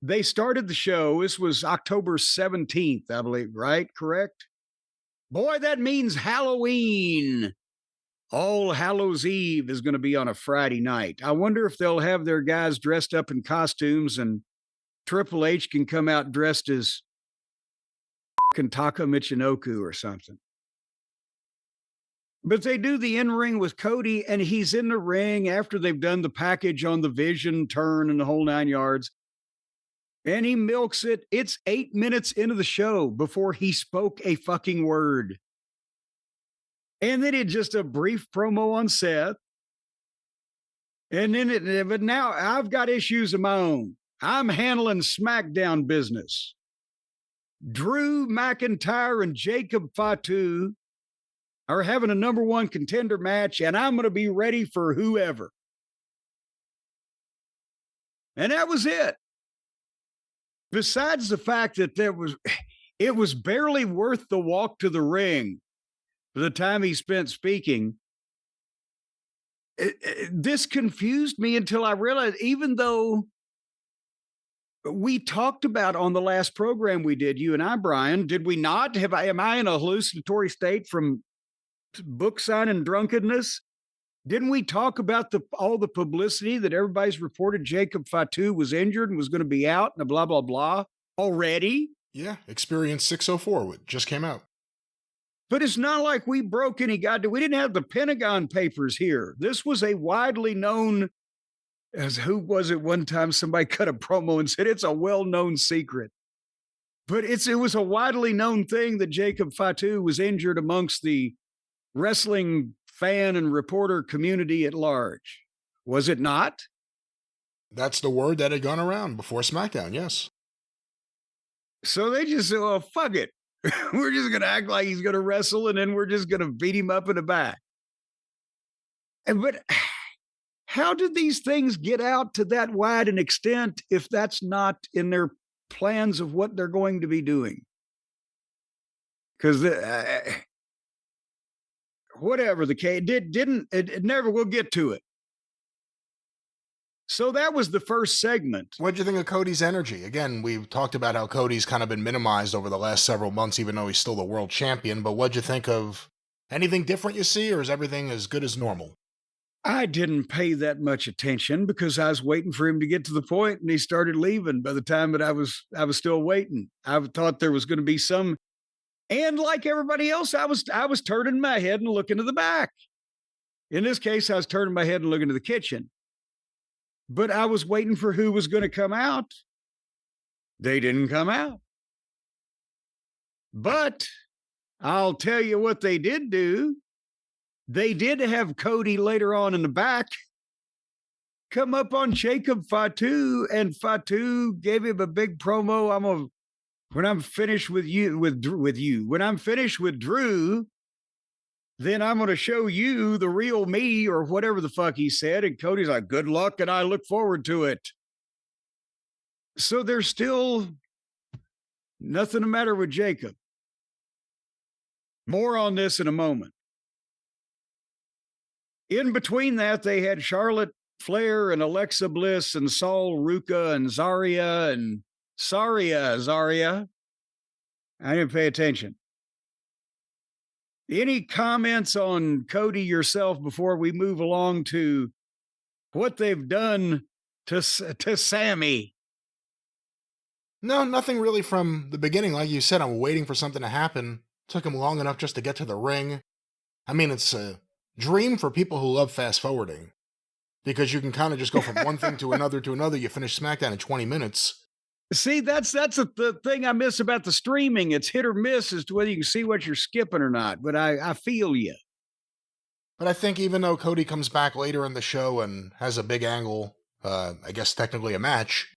They started the show. This was October 17th, I believe, right? Correct? Boy, that means Halloween. All Hallows Eve is going to be on a Friday night. I wonder if they'll have their guys dressed up in costumes and Triple H can come out dressed as Taka Michinoku or something. But they do the in-ring with Cody, and he's in the ring after they've done the package on the Vision turn and the whole 9 yards. And he milks it. It's 8 minutes into the show before he spoke a fucking word. And then it's just a brief promo on Seth. And then but now I've got issues of my own. I'm handling SmackDown business. Drew McIntyre and Jacob Fatu are having a number one contender match, and I'm going to be ready for whoever. And that was it. Besides the fact that it was barely worth the walk to the ring for the time he spent speaking. This confused me until I realized, even though we talked about on the last program we did, you and I, Brian, did we not? Am I in a hallucinatory state from book signing drunkenness? Didn't we talk about all the publicity that everybody's reported Jacob Fatu was injured and was going to be out and blah, blah, blah already? Yeah, Experience 604 just came out. But it's not like we broke any we didn't have the Pentagon Papers here. This was a widely known, as who was it one time somebody cut a promo and said it's a well-known secret. But it was a widely known thing that Jacob Fatu was injured amongst the wrestling fan and reporter community at large. Was it not? That's the word that had gone around before SmackDown, yes. So they just said, well, fuck it. We're just going to act like he's going to wrestle, and then we're just going to beat him up in the back. But how did these things get out to that wide an extent if that's not in their plans of what they're going to be doing? Because whatever the case, it never will get to it. So that was the first segment. What'd you think of Cody's energy? Again, we've talked about how Cody's kind of been minimized over the last several months, even though he's still the world champion. But what'd you think of anything different you see, or is everything as good as normal? I didn't pay that much attention because I was waiting for him to get to the point, and he started leaving by the time that I was still waiting. I thought there was going to be some, and like everybody else, I was turning my head and looking to the back. In this case, I was turning my head and looking to the kitchen. But I was waiting for who was going to come out. They didn't come out. But I'll tell you what they did do. They did have Cody later on in the back come up on Jacob Fatu, and Fatu gave him a big promo. When I'm finished with you, when I'm finished with Drew, then I'm going to show you the real me, or whatever the fuck he said. And Cody's like, good luck, and I look forward to it. So there's still nothing the matter with Jacob. More on this in a moment. In between that, they had Charlotte Flair and Alexa Bliss and Sol Ruka and Zarya and Zarya. I didn't pay attention. Any comments on Cody yourself before we move along to what they've done to Sammy? No, nothing really from the beginning. Like you said, I'm waiting for something to happen. Took him long enough just to get to the ring. I mean, it's a dream for people who love fast forwarding, because you can kind of just go from one thing to another to another. You finish SmackDown in 20 minutes. See, that's the thing I miss about the streaming. It's hit or miss as to whether you can see what you're skipping or not. But I feel you. But I think even though Cody comes back later in the show and has a big angle, I guess technically a match,